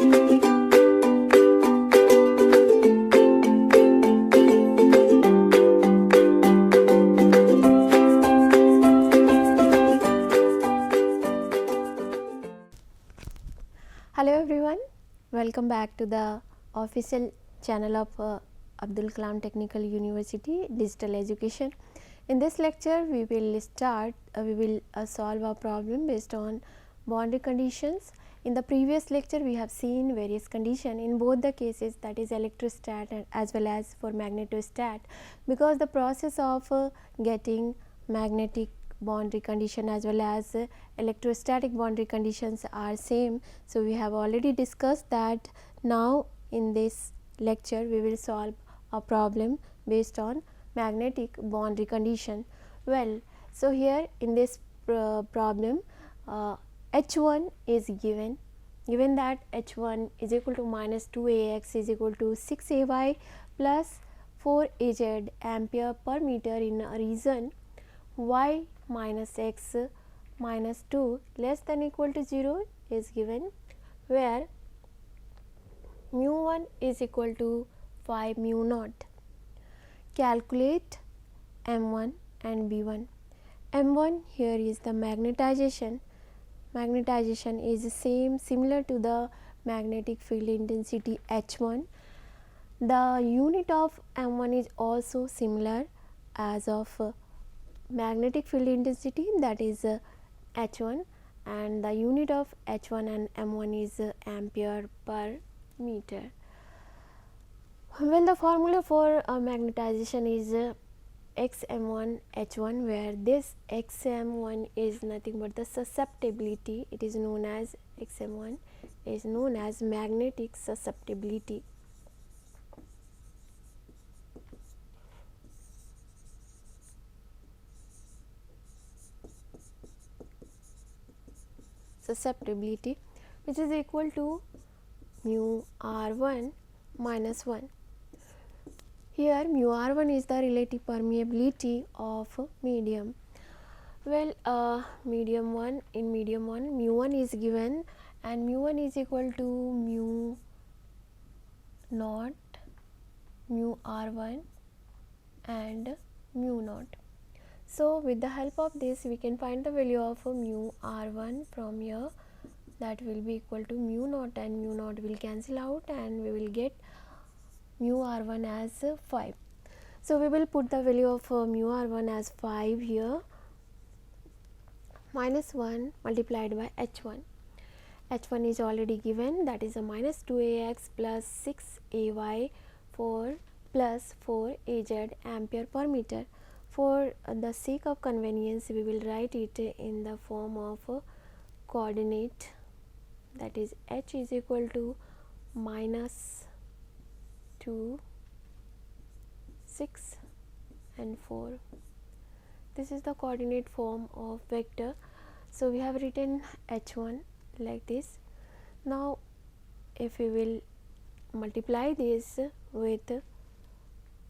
Hello everyone, welcome back to the official channel of Abdul Kalam Technical University Digital Education. In this lecture we will solve a problem based on boundary conditions. In the previous lecture we have seen various conditions in both the cases, that is electrostat and as well as for magnetostat, because the process of getting magnetic boundary condition as well as electrostatic boundary conditions are same. So, we have already discussed that. Now, in this lecture we will solve a problem based on magnetic boundary condition. Well, so here in this problem H1 is given that H1 is equal to minus 2AX is equal to 6AY plus 4AZ ampere per meter in a region y minus x minus 2 less than equal to 0 is given, where mu 1 is equal to 5 mu naught. Calculate M1 and B1. M1 here is the magnetization. Magnetization is similar to the magnetic field intensity H1. The unit of M1 is also similar as of magnetic field intensity, that is H1, and the unit of H1 and M1 is ampere per meter. Well, the formula for magnetization is xm1 h1, where this xm1 is nothing but the susceptibility. It is known as xm1 is known as magnetic susceptibility. Susceptibility, which is equal to mu r1 minus 1. Here mu r1 is the relative permeability of medium. Well, medium 1, in medium 1 mu 1 is given, and mu 1 is equal to mu naught, mu r1 and mu naught. So, with the help of this we can find the value of mu r1 from here, that will be equal to mu naught, and mu naught will cancel out and we will get mu r1 as 5. So, we will put the value of mu r1 as 5 here, minus 1 multiplied by h1. h1 is already given, that is a minus 2ax plus 6ay 4 plus 4az ampere per meter. For the sake of convenience we will write it in the form of coordinate, that is h is equal to minus 2, 6 and 4. This is the coordinate form of vector. So, we have written h1 like this. Now, if we will multiply this with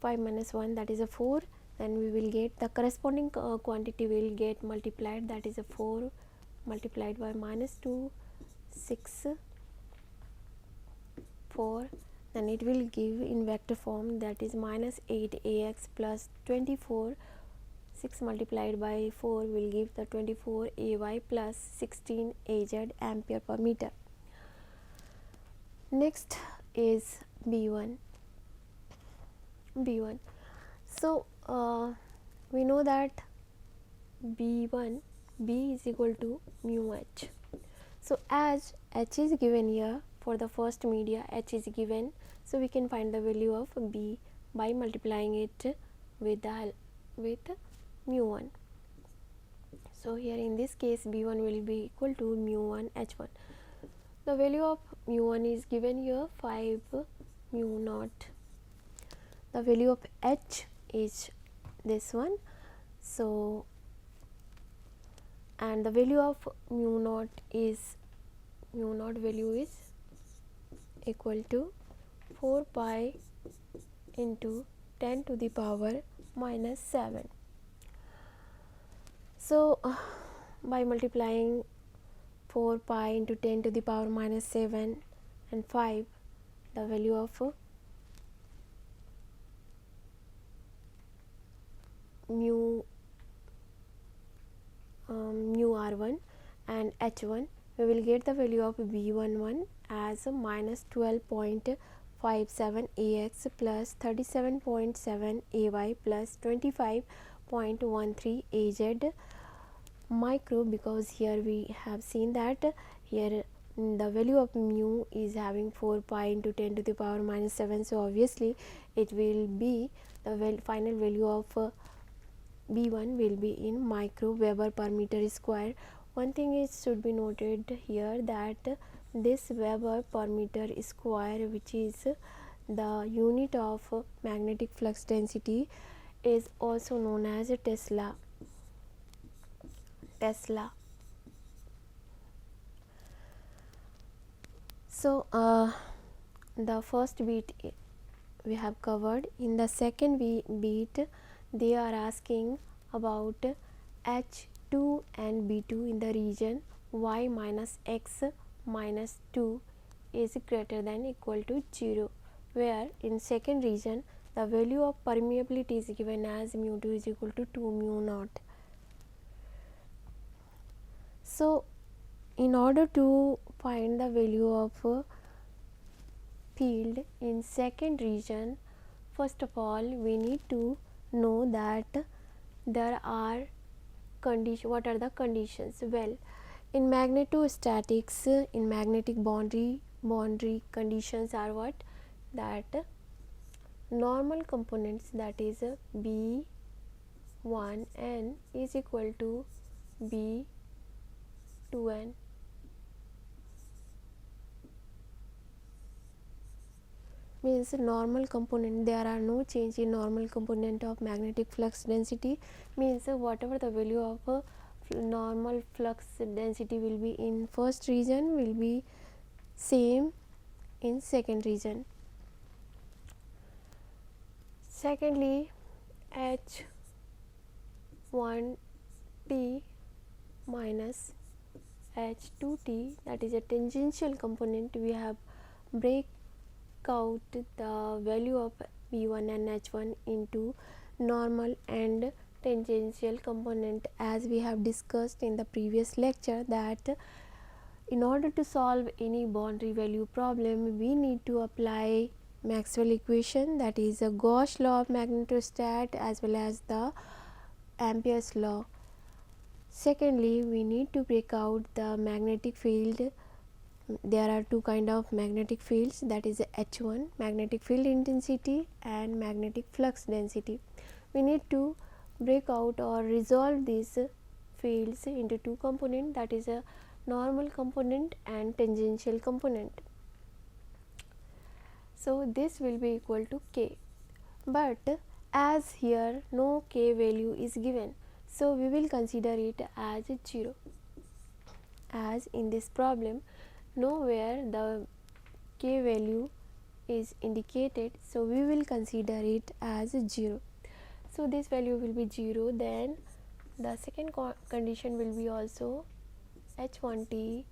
5 minus 1, that is a 4, then we will get the corresponding quantity will get multiplied, that is a 4 multiplied by minus 2, 6, 4, then it will give in vector form, that is minus 8ax plus 24, 6 multiplied by 4 will give the 24ay plus 16az ampere per meter. Next is B1. So, we know that B is equal to mu h. So, as h is given here for the first media, h is given, so we can find the value of B by multiplying it with mu 1. So, here in this case B1 will be equal to mu 1 h1. The value of mu 1 is given here, 5 mu naught. The value of h is this one. So, and the value of mu naught value is equal to 4 pi into 10 to the power minus 7. So, by multiplying 4 pi into 10 to the power minus 7 and 5 the value of mu r1 and h1, we will get the value of b11 as minus 12.57 ax plus 37.7 ay plus 25.13 az micro, because here we have seen that here the value of mu is having 4 pi into 10 to the power minus 7, so obviously it will be the final value of B1 will be in micro Weber per meter square. One thing is should be noted here that this Weber per meter square, which is the unit of magnetic flux density, is also known as Tesla. So the first beat we have covered. In the second beat they are asking about H2 and B2 in the region y minus x minus 2 is greater than equal to 0, where in second region the value of permeability is given as mu2 is equal to 2 mu naught. So in order to find the value of field in second region, first of all we need to know that there are what are the conditions. Well, in magnetostatics, in magnetic boundary conditions are what? That normal components, that is B1n is equal to B2n. Means normal component, there are no change in normal component of magnetic flux density, means whatever the value of normal flux density will be in first region will be same in second region. Secondly, H1t minus H2t, that is a tangential component. We have break out the value of B1 and H1 into normal and tangential component, as we have discussed in the previous lecture that in order to solve any boundary value problem we need to apply Maxwell equation, that is a Gauss law of magnetostat as well as the Ampere's law. Secondly, we need to break out the magnetic field. There are two kind of magnetic fields, that is H1 magnetic field intensity and magnetic flux density. We need to break out or resolve these fields into two components, that is a normal component and tangential component. So this will be equal to k, but as here no k value is given, so we will consider it as 0, as in this problem nowhere the k value is indicated, so we will consider it as 0. So this value will be 0, then the second condition will be also H1t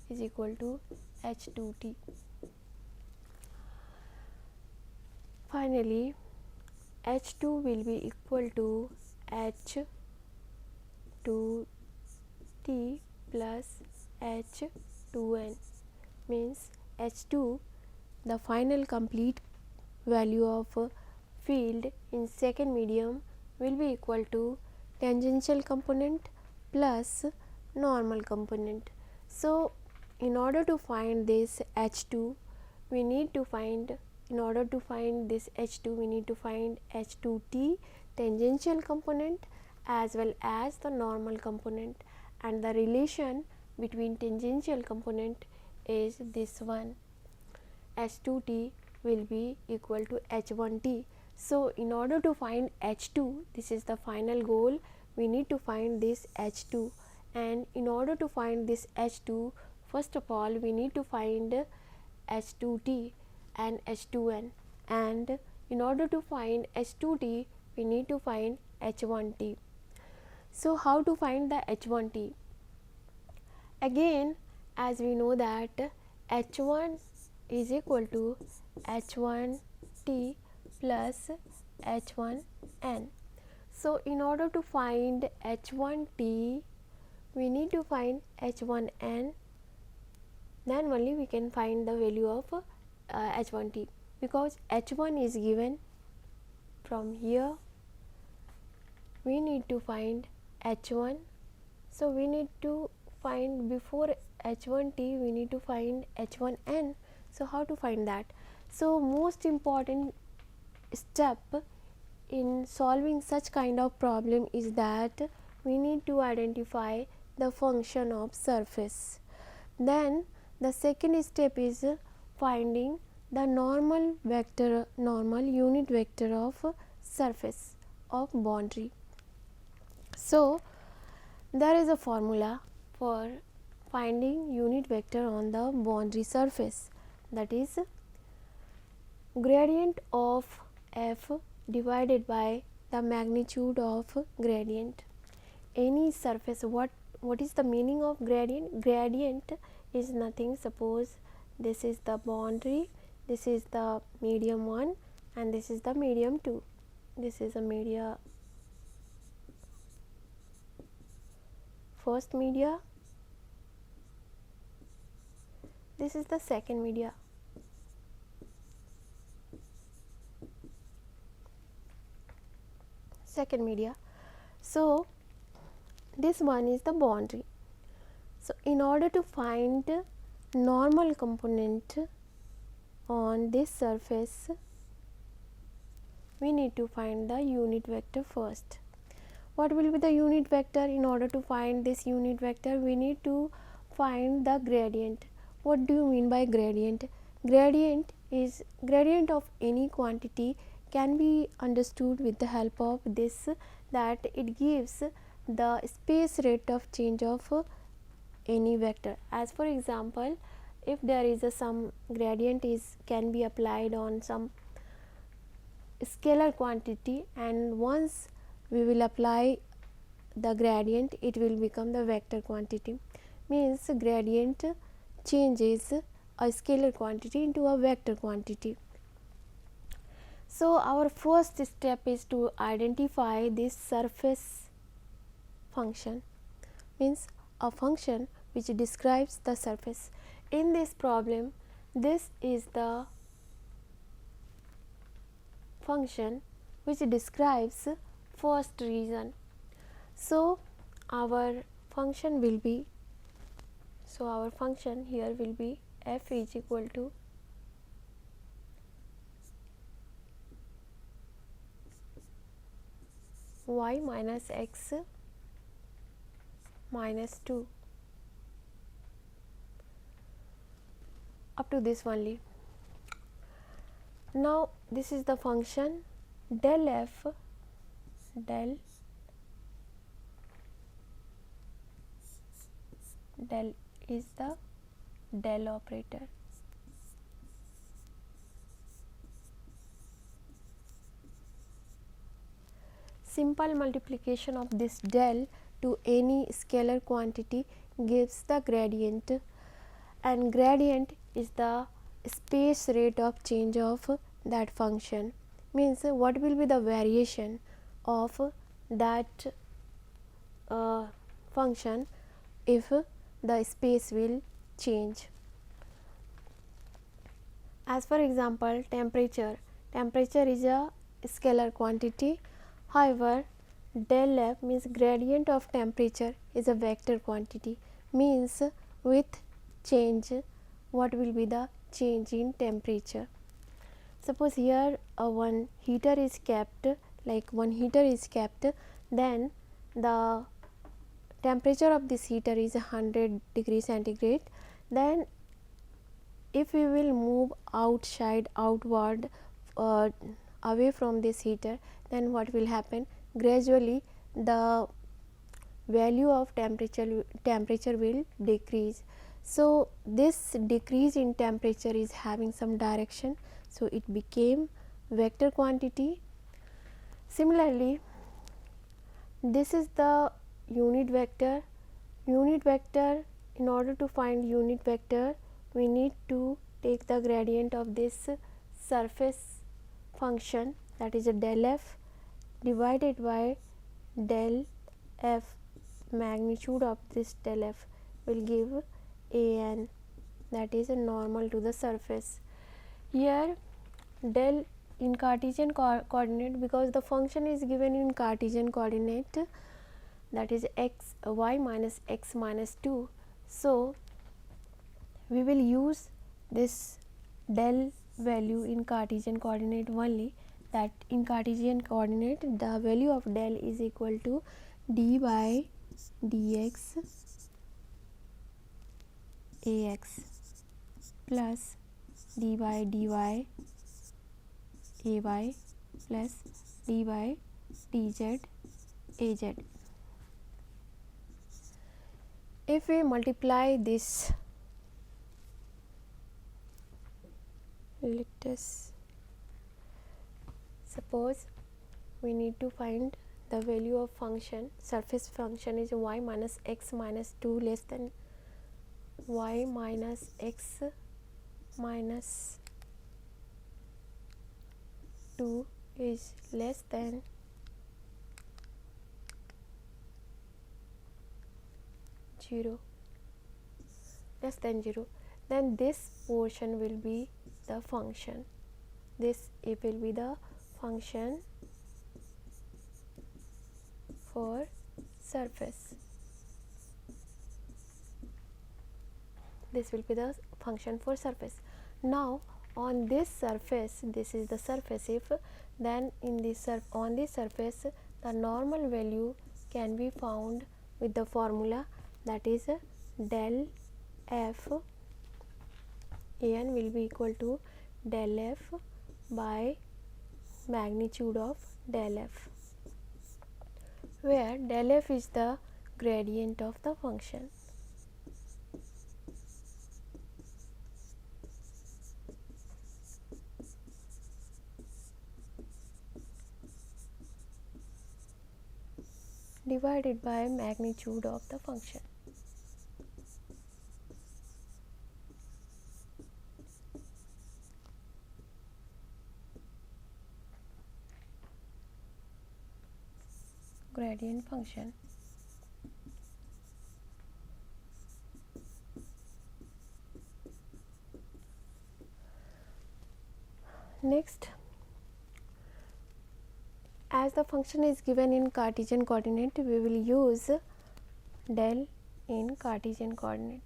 is equal to H2t. Finally, H2 will be equal to H2t plus H2n, means H2, the final complete value of field in second medium, will be equal to tangential component plus normal component. So in order to find this H2 we need to find, in order to find this H2 we need to find H2t tangential component as well as the normal component, and the relation between tangential component is this one, H2t will be equal to H1t. So in order to find H2, this is the final goal, we need to find this H2, and in order to find this H2, first of all we need to find H2t and H2n, and in order to find H2t we need to find H1t. So how to find the H1t? Again, as we know that H1 is equal to h1t plus h1n. So in order to find h1t, we need to find h1n, then only we can find the value of h1t, because h1 is given from here. We need to find h1, so we need to find before h1t, we need to find h1n. So how to find that? So most important step in solving such kind of problem is that we need to identify the function of surface. Then the second step is finding the normal unit vector of surface of boundary. So there is a formula for finding unit vector on the boundary surface, that is gradient of f divided by the magnitude of gradient. Any surface, what is the meaning of gradient? Gradient is nothing. Suppose this is the boundary, this is the medium 1 and this is the medium 2. This is a media, first media, this is the second media. So this one is the boundary. So in order to find normal component on this surface, we need to find the unit vector first. What will be the unit vector? In order to find this unit vector, we need to find the gradient. What do you mean by gradient? Gradient is gradient of any quantity can be understood with the help of this, that it gives the space rate of change of any vector. As for example, if there is some gradient can be applied on some scalar quantity, and once we will apply the gradient, it will become the vector quantity. Means gradient changes a scalar quantity into a vector quantity. So our first step is to identify this surface function, means a function which describes the surface. In this problem, this is the function which describes first region. So our function will be, here will be f is equal to y minus x minus 2, up to this only. Now this is the function del f, del is the del operator. Simple multiplication of this del to any scalar quantity gives the gradient, and gradient is the space rate of change of that function. Means what will be the variation of that function if the space will change. As for example, temperature is a scalar quantity. However, del f means gradient of temperature is a vector quantity. Means with change, what will be the change in temperature? Suppose here one heater is kept, then the temperature of this heater is 100 degrees centigrade. Then if we will move outward away from this heater, then what will happen? Gradually the value of temperature will decrease. So this decrease in temperature is having some direction, so it became vector quantity. Similarly, this is the unit vector. In order to find unit vector, we need to take the gradient of this surface function, that is a del f divided by del f, magnitude of this del f will give an, that is a normal to the surface. Here del in Cartesian coordinate, because the function is given in Cartesian coordinate, that is x y minus x minus 2. So we will use this del value in Cartesian coordinate only, that in Cartesian coordinate the value of del is equal to d by dx ax plus d by dy ay plus d by dz az. If we multiply this, let us suppose we need to find the value of function, surface function is y minus x minus 2 less than y minus x minus 2 is less than zero, then this portion will be the function. This it will be the function for surface. This will be the function for surface. Now on this surface, this is the surface, if then in this on this surface the normal value can be found with the formula, that is del f an will be equal to del f by magnitude of del f, where del f is the gradient of the function. Divided by magnitude of the function. Gradient function. Next, as the function is given in Cartesian coordinate, we will use del in Cartesian coordinate,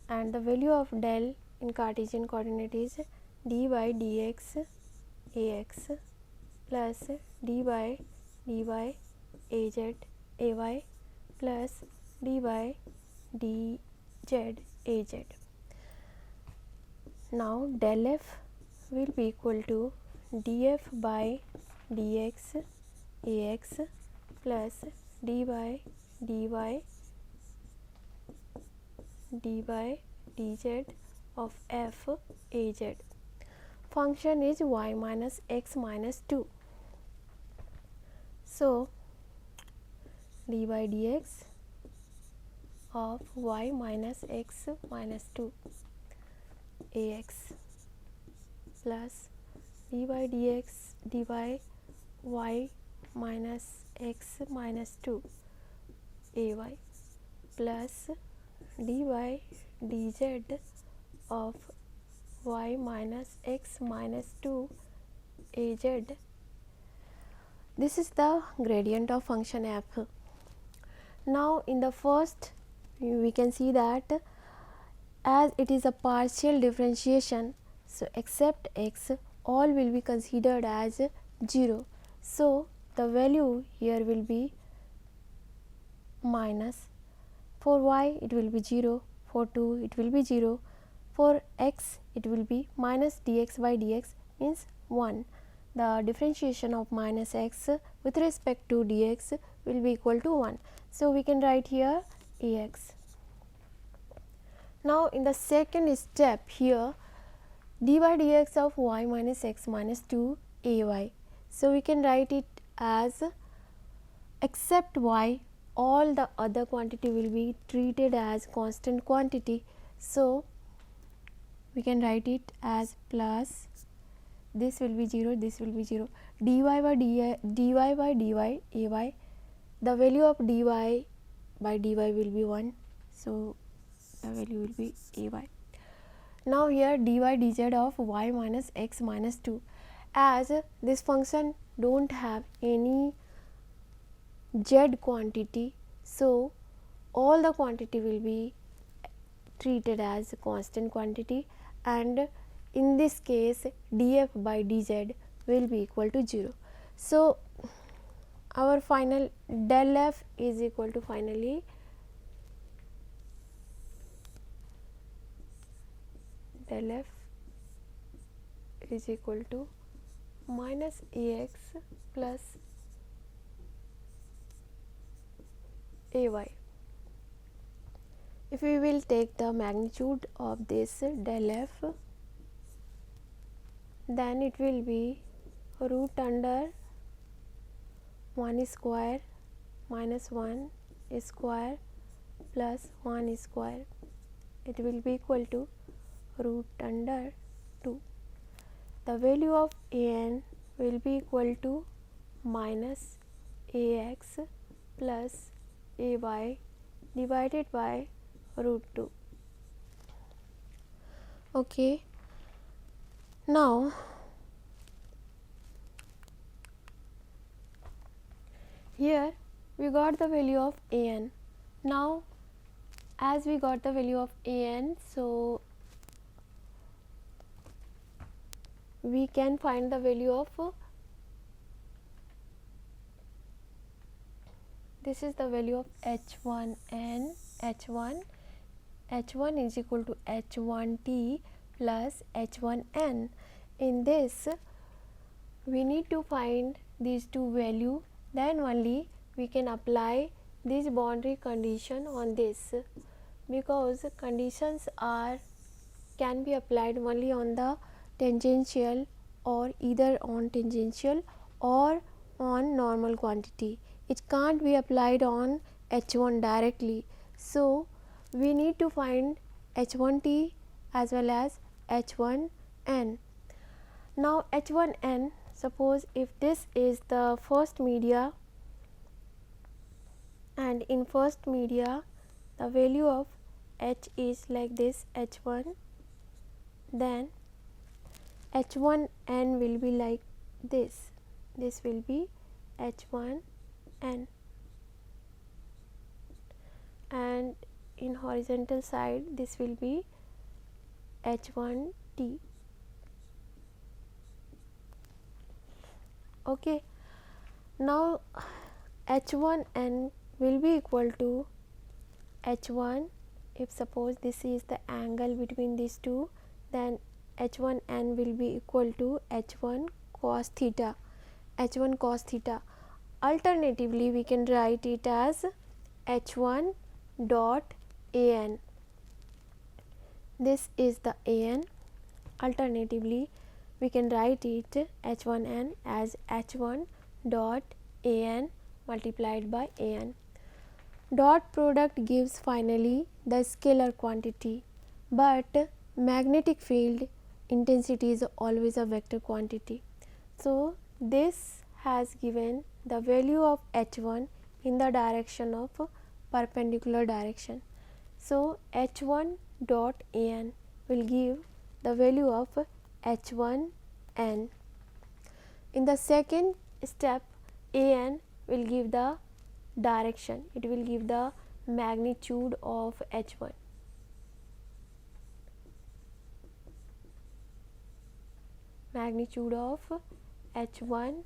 and the value of del in Cartesian coordinate is d by dx ax plus d by dy az ay plus d by dz az. Now del f will be equal to df by dx ax plus d by dy dz of f az. Function is y minus x minus 2. So d by dx of y minus x minus 2 ax plus d by dx dy y minus x minus 2 ay plus d by dz of y minus x minus 2 az. This is the gradient of function f. Now in the first we can see that as it is a partial differentiation, so except x all will be considered as 0. So the value here will be minus, for y it will be 0, for 2 it will be 0, for x it will be minus dx by dx means 1. The differentiation of minus x with respect to dx will be equal to 1. So we can write here ax. Now in the second step here, d by dx of y minus x minus 2 ay. So we can write it as except y all the other quantity will be treated as constant quantity. So we can write it as plus, this will be 0, this will be 0, dy by dy by dy ay, the value of dy by dy will be 1, so the value will be ay. Now here dy dz of y minus x minus 2, as this function don't have any z quantity, so all the quantity will be treated as constant quantity, and in this case df by dz will be equal to 0. So our final del f is equal to finally del f is equal to minus ax plus ay. If we will take the magnitude of this del f, then it will be root under 1 square minus 1 square plus 1 square, it will be equal to root under 2. The value of an will be equal to minus ax plus ay divided by root 2. Okay. Now here we got the value of an. Now as we got the value of an, so we can find the value of this is the value of h1n. h1 is equal to h1t plus h1n. In this we need to find these two values, then only we can apply this boundary condition on this, because conditions can be applied only on the tangential, or either on tangential or on normal quantity. It can't be applied on h1 directly, so we need to find h1t as well as h1n. Now h1n, suppose if this is the first media, and in first media the value of h is like this h1, then h1n will be like this, this will be h1n, and in horizontal side this will be h1t. Okay. Now h1n will be equal to h1, if suppose this is the angle between these two, then h1n will be equal to h1 cos theta, h1 cos theta. Alternatively we can write it as h1 dot an, this is the an. Alternatively we can write it h1n as h1 dot an multiplied by an. Dot product gives finally the scalar quantity, but magnetic field intensity is always a vector quantity. So this has given the value of h1 in the direction of perpendicular direction. So h1 dot an will give the value of h1n. In the second step, an will give the direction, it will give the magnitude of h1. Magnitude of h1n,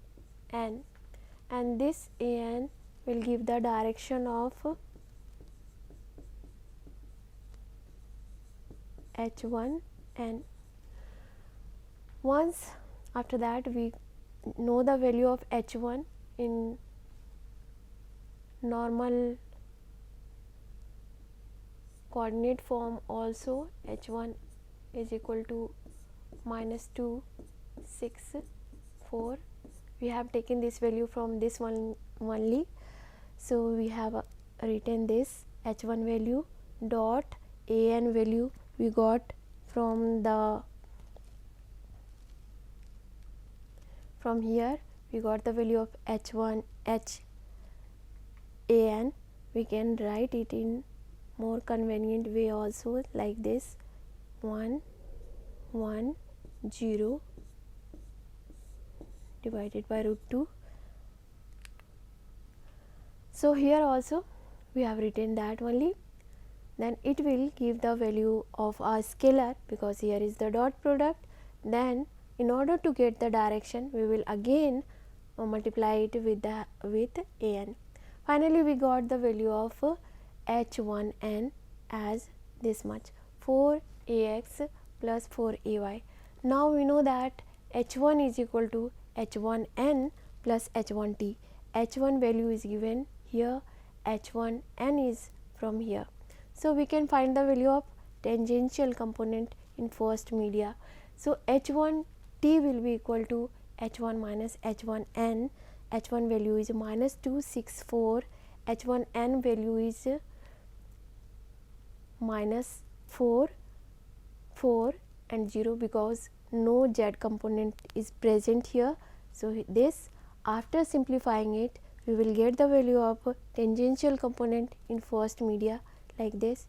and this an will give the direction of h1n. Once after that we know the value of h1 in normal coordinate form also, h1 is equal to minus 2 6 4. We have taken this value from this one only, so we have written this h1 value dot an value we got from here we got the value of h1 h an. We can write it in more convenient way also, like this: 1 1 0 divided by root 2. So here also we have written that only. Then it will give the value of our scalar, because here is the dot product. Then in order to get the direction, we will again multiply it with an. Finally we got the value of h1n as this much, 4ax plus 4ay. Now we know that h1 is equal to h1n plus h1t. h1 value is given here, h1n is from here. So we can find the value of tangential component in first media. So h1t will be equal to h1 minus h1n. h1 value is minus 264, h1n value is minus 4 and 0, because no z component is present here. So this, after simplifying it, we will get the value of tangential component in first media like this.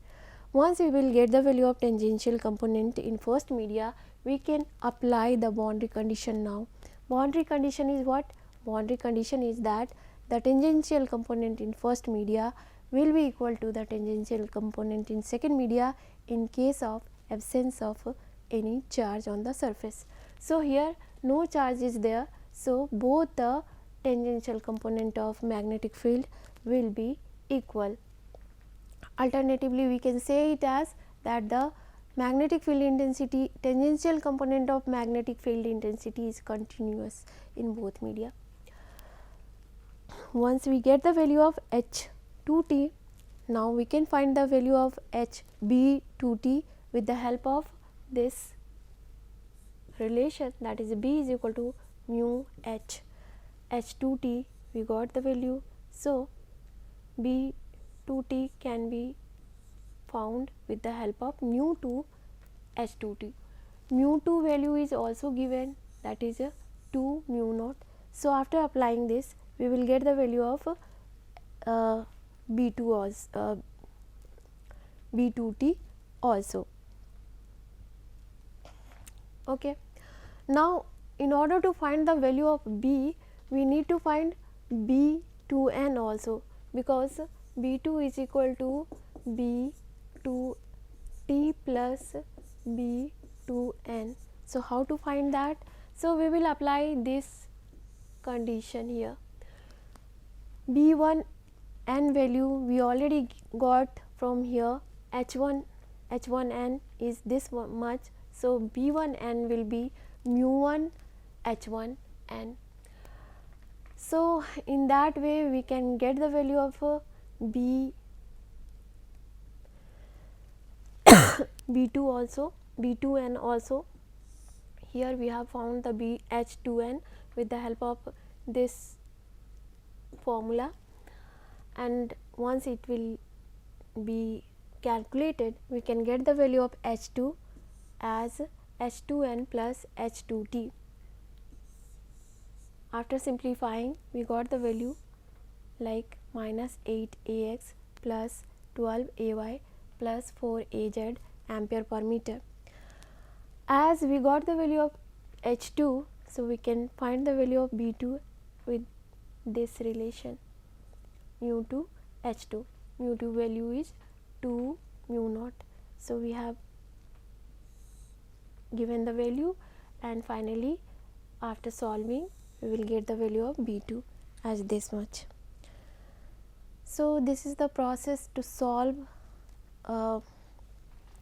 Once we will get the value of tangential component in first media, we can apply the boundary condition now. Boundary condition is what? Boundary condition is that the tangential component in first media will be equal to the tangential component in second media in case of absence of any charge on the surface. So here no charge is there, so both the tangential component of magnetic field will be equal. Alternatively, we can say it as that the magnetic field intensity, tangential component of magnetic field intensity is continuous in both media. Once we get the value of h2t, now we can find the value of hb2t with the help of this relation, that is b is equal to mu h. h2t we got the value, so b2t can be found with the help of mu 2 h2t. Mu 2 value is also given, that is 2 mu naught. So after applying this, we will get the value of b2t also. Okay. Now in order to find the value of b, we need to find b2n also, because b2 is equal to b2t plus b2n. So how to find that? So we will apply this condition here. b1n value we already got from here, h1n is this much, so b1n will be mu 1 h1n. So in that way we can get the value of b2 also, b2n also. Here we have found the h2n with the help of this formula, and once it will be calculated, we can get the value of h2 as h2n plus h2t. After simplifying, we got the value like minus 8ax plus 12ay plus 4az ampere per meter. As we got the value of h2, so we can find the value of b2 with this relation, mu 2 h2. Mu 2 value is 2 mu naught. So we have given the value, and finally after solving we will get the value of b2 as this much. So this is the process to solve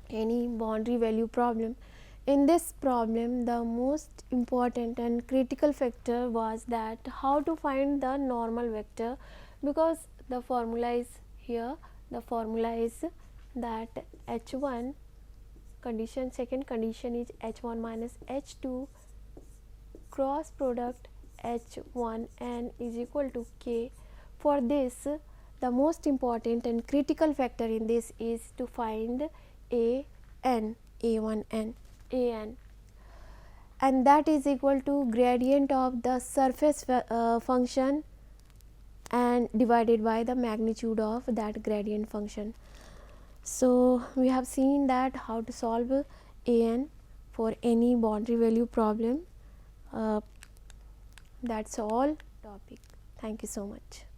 any boundary value problem. In this problem, the most important and critical factor was that how to find the normal vector, because the formula is here. The formula is that h1 condition, second condition is h1 minus h2 cross product h1n is equal to k. For this, the most important and critical factor in this is to find a n. a1n and that is equal to gradient of the surface function and divided by the magnitude of that gradient function. So, we have seen that how to solve an for any boundary value problem. That is all topic. Thank you so much.